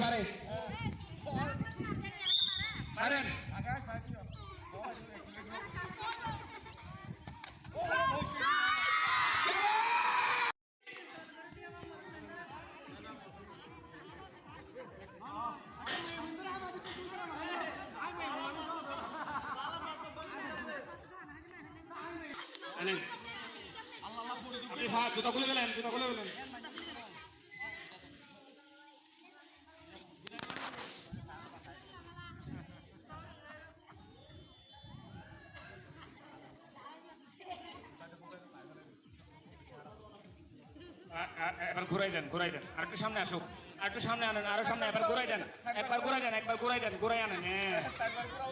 পারে পারেন আপনি জুতা খুলে গেলেন জুতা খুলে গেলেন এবার ঘুরাই দেন আরেকটু সামনে আসুক আরেকটু সামনে আনেন আরো সামনে এবার ঘুরাই দেন একবার ঘুরাই দেন ঘুরাই আনেন হ্যাঁ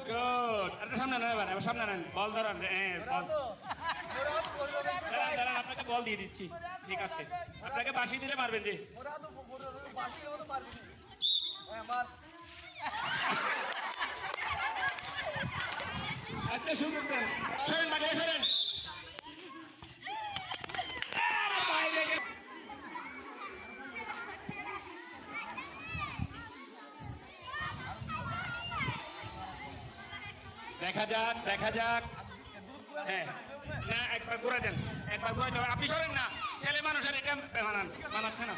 গুড আরেকটু সামনে আনেন এবার সামনে আনেন বল ধরেন হ্যাঁ দাঁড়ান আপনাকে বল দিয়ে দিচ্ছি ঠিক আছে আপনাকে বাঁশি দিলে পারবেন যে আচ্ছা শুনুন সরেন বাজারে সরেন দেখা যাক হ্যাঁ না একবার ঘুরে দেন আপনি সরেন না ছেলে মানুষের এটা মানাচ্ছে না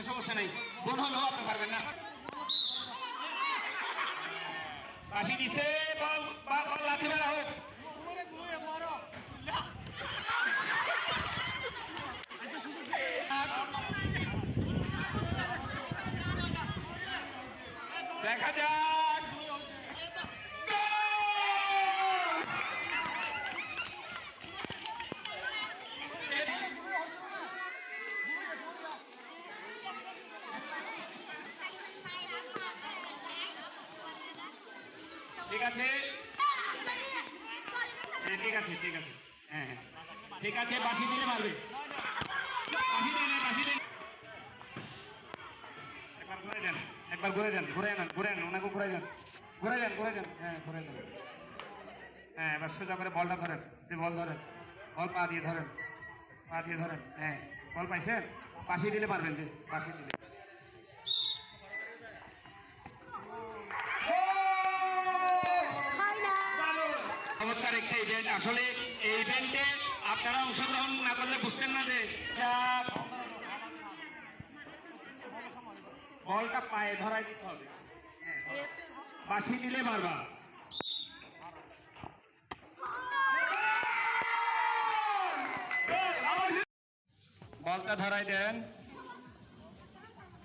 সমস্যা নেই গুণ হলেও আপনি পারবেন না বাঁশি দিছে লাঠি মেলা হোক দেখা যাক ঠিক আছে হ্যাঁ ঠিক আছে বাঁশি দিলে পারবে বাঁশি দেন একবার ঘুরে আনেন ওনাকে ঘুরে দেন হ্যাঁ ঘুরে দেন হ্যাঁ এবার সোজা করে বলটা ধরেন বল ধরেন বল পা দিয়ে ধরেন হ্যাঁ বল পাইছেন বাঁশি দিলে পারবেন যে বাঁশি দিলে চমৎকার একটা ইভেন্ট আসলে এই ইভেন্টে আপনারা অংশগ্রহণ না করলে বুঝতেন না যে বলটা পায়ে ধরাই দিতে হবে বাঁশি দিলে মারবা বলটা ধরাই দেন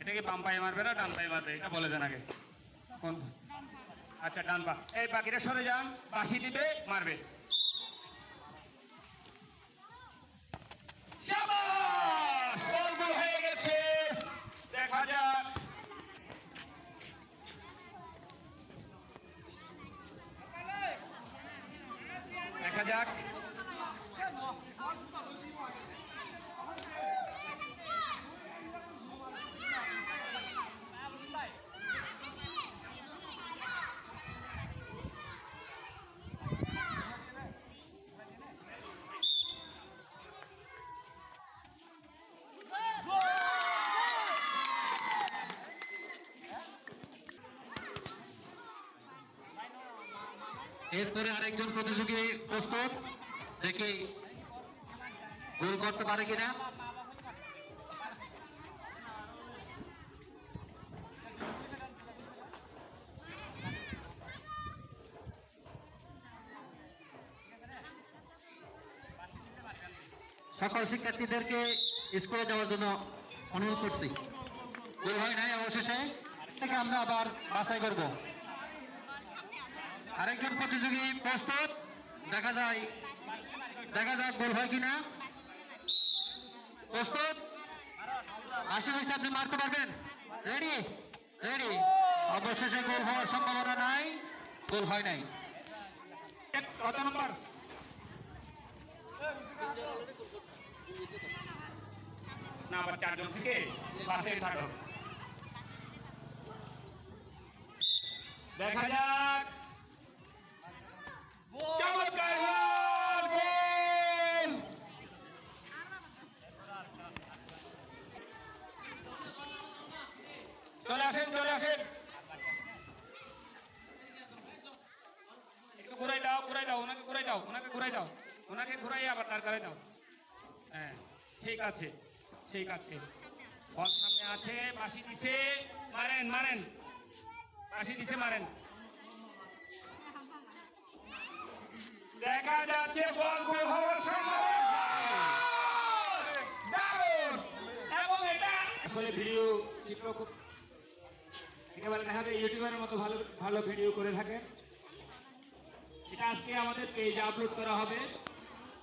এটা কি বাম পায়ে মারবে না ডান পায়ে মারবে এটা বলে দেন আগে কোন আচ্ছা ডান পা এই বাকিরা সরে যান বাঁশি দিবে মারবে শাবাশ বল গোল হয়ে গেছে দেখা যাক এরপরে আরেকজন প্রতিযোগী প্রস্তুত দেখি গোল করতে পারে কিনা সকল শিক্ষার্থীদেরকে স্কুলে যাওয়ার জন্য অনুরোধ করছি গোল হয় নাই অবশেষে থেকে আমরা আবার বাছাই করব আরেকজন প্রতিযোগী প্রস্তুত দেখা যাক গোল হয় কিনা প্রস্তুত আশি হয়েছে আপনি মারতে পারবেন রেডি অবশেষে গোল হওয়ার সম্ভাবনা নাই গোল হয় নাই কত নম্বর না আবার চারজন থেকে পাশে থাকো দেখা যাক চমৎকার গোল চলে আসেন, চলে আসেন। একটু ঘুরাই দাও, ঘুরাই দাও, ওনাকে ঘুরাই দাও, ওনাকে ঘুরাই দাও, ওনাকে ঘুরাই আবার দাঁড় করাই দাও। হ্যাঁ, ঠিক আছে, ঠিক আছে। বল সামনে আছে, বাঁশি দিছে, মারেন, মারেন, বাঁশি দিছে, মারেন। দেখা যাচ্ছে বল গোল হওয়ার সম্ভাবনা। দারুণ! এবং এটা আসলে ভিডিও চিত্র খুব একেবারে দেখা যায় ইউটিউবারের মতো ভালো ভালো ভিডিও করে থাকে। এটা আজকে আমাদের পেজে আপলোড করা হবে।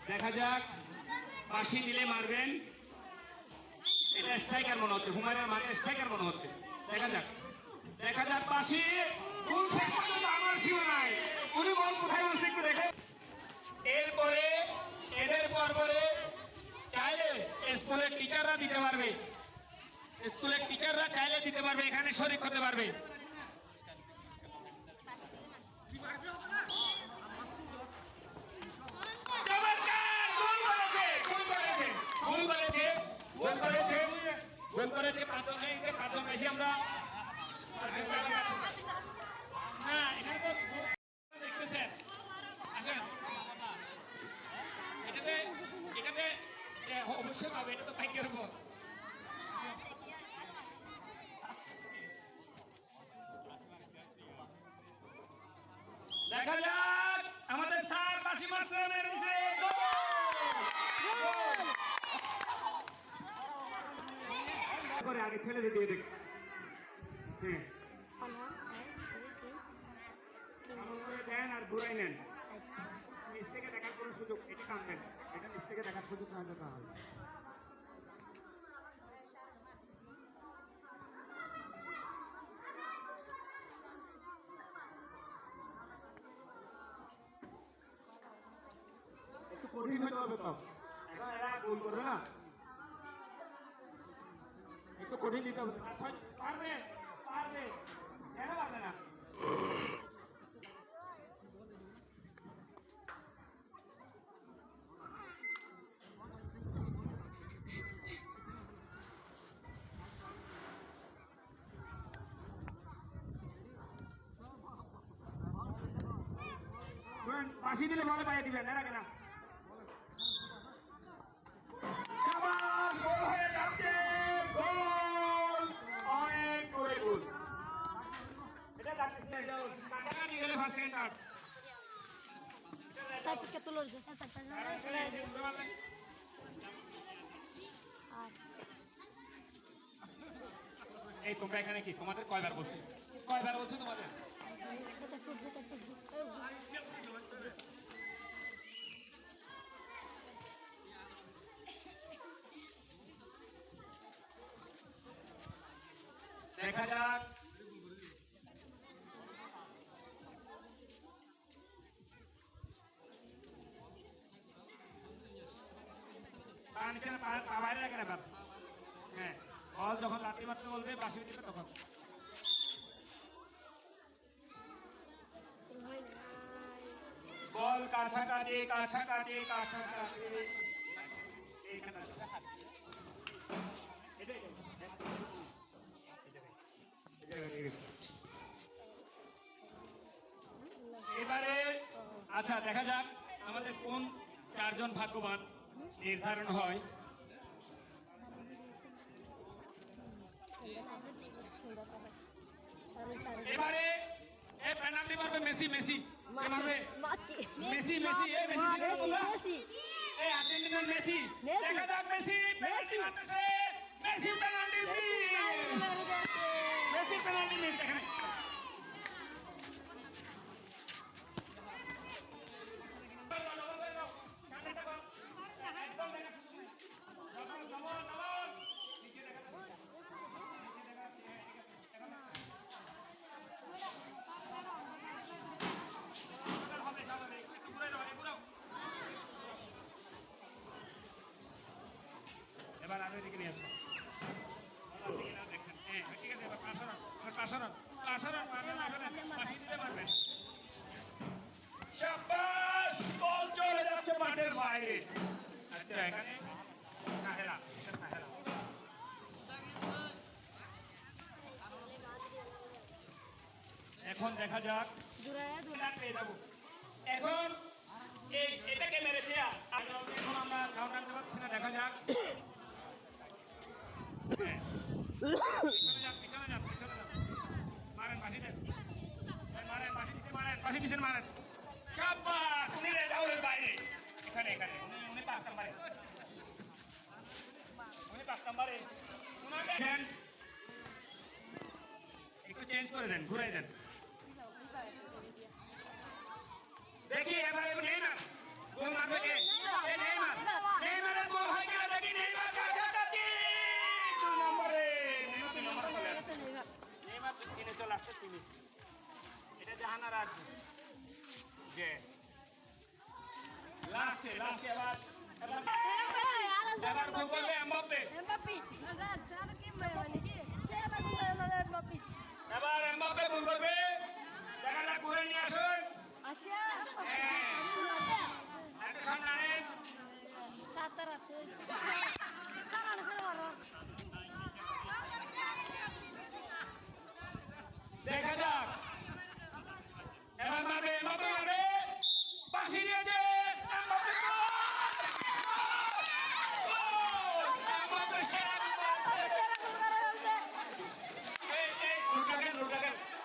দেখা যাক, বাঁশি দিলে মারবেন। এটা স্ট্রাইকার মনে হচ্ছে, হুমায়ুনের মারে স্ট্রাইকার মনে হচ্ছে। দেখা যাক, দেখা যাক বাঁশি কোন শেষ পর্যন্ত আমার সীমানায়। উনি বল কোথায় বলছে একটু দেখে। এরপরে এদের পরে চাইলে স্কুলের টিচাররা দিতে পারবে, স্কুলের টিচাররা চাইলে দিতে পারবে, এখানে শরীক হতে পারবে। চমৎকার! গোল করেছে, গোল করেছে, গোল করেছে, গোল করেছে, গোল করেছে। পাঁচজন এই যে পাঁচজন বেশি আমরা না, এখানে তো দেখতেছেন। আসেন, এটাতে এটাতে অবশ্যই পাবে, এটা তো ভাগ্যের উপর। দেখা যাক আমাদের স্যার বাঁশি মারছে, মেরেছে, গোল! করে আগে ছেলে দিয়ে দেখ। হ্যাঁ, দেন আর ঘুরাই নেন। নিচ থেকে দেখার কোনো সুযোগ, এটা কামবেন, এটা নিচ থেকে দেখার সুযোগ না দেওয়া হবে। একটু কঠিন হতে হবে তো, এরা গোল করবে না, একটু কঠিন দিতে হবে। আচ্ছা, পারবে, পারবে, কেন পারবে না? শুনেন, বাঁশি দিলে বলে পাইয়ে দিবেন, এর আগে না। শাবাশ, গোল হয়ে যাচ্ছে, গোল! অনেক করে গোল। এটা ডাকতেছে, কাছাকাছি গেলে first centre. Tapi ketulur jasa tapi এই তোমরা এখানে কি, তোমাদের কয়বার বলছি, কয়বার বলছি তোমাদের? kita pergi. দেখা যাক, পা নিচে না, পা বাইরে রাখে না বাপ। হ্যাঁ, বল যখন লাঠি মারতে বলবে, বাঁশি দিবে তখন। বল কাছাকাছি, কাছাকাছি, কাছাকাছি। এইখানে আছে। এটাই, এবারে আচ্ছা দেখা যাক আমাদের কোন চারজন ভাগ্যবান নির্ধারণ হয়। এবারে এ পেনাল্টি মারবে মেসি, মেসি কে মারবে? Mati. মেসি, মেসি, এ মেসি কে বলবা? Messi. এই আর্জেন্টিনার মেসি। মেসি। দেখা যাক মেসি পেনাল্টি মেসি। মারতেছে, Messi penalty miss, Messi penalty miss. এখানে এবার আরো এদিকে নিয়ে আসো। দেখেন, হ্যাঁ ঠিক আছে, এবার পাশারান, পাশারান, পাশারান মারবেন, পাশি দিলে মারবেন। শাবাশ, বল চলে যাচ্ছে মাঠের বাইরে। আচ্ছা, এখানে সাহেলা, এটা সাহেলা। এখন দেখা যাক দূরায়া দূর না পেয়ে যাবো এখন এটাকে মেরেছে আর এখন আমরা কাউন্ট আনতে পারছি না দেখা যাক হ্যাঁ। পিছনে যান মারেন বাসি দেন মারেন বাসি দিচ্ছেন মারেন শাবাশ উনি রেড আউটের বাইরে এখানে উনি 5 নম্বরে উনাকে দেন একটু চেঞ্জ করে দেন ঘুরাই দেন দেখি এবারে নেইমার গোল মারবে কে নেইমারের গোল হয় কিনা দেখি নেইমার কাছাকাছি 2 নম্বরে নেইমার তিনে চলে আসছে তিনি এটা জাহানার আর যে লাস্টে এবার গোল করবে এমবাপ্পে এবার এমবাপ্পে গোল করবে দেখা যাক ঘুরে নিয়ে আসুন একটা সামনে আনেন দেখা যাক এবার মারবে এমবাপ্পে মারবে পাশে দিয়েছে এমবাপ্পে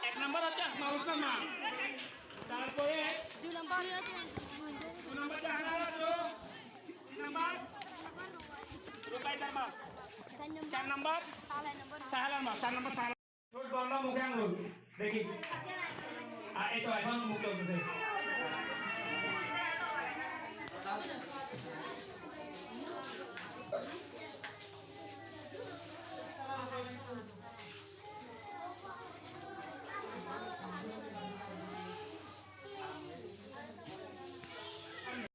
এক নম্বর হচ্ছে আসমাউল ইসলাম তারপরে 2 নম্বর 2 নম্বর জাহানারা 3 নম্বর রুবাই শর্মা 4 নম্বর সাহাল 4 নম্বর সাহাল ছোট বন্ধ মুখে আঙুল দেখি এই তো এখন মুখ চলতেছে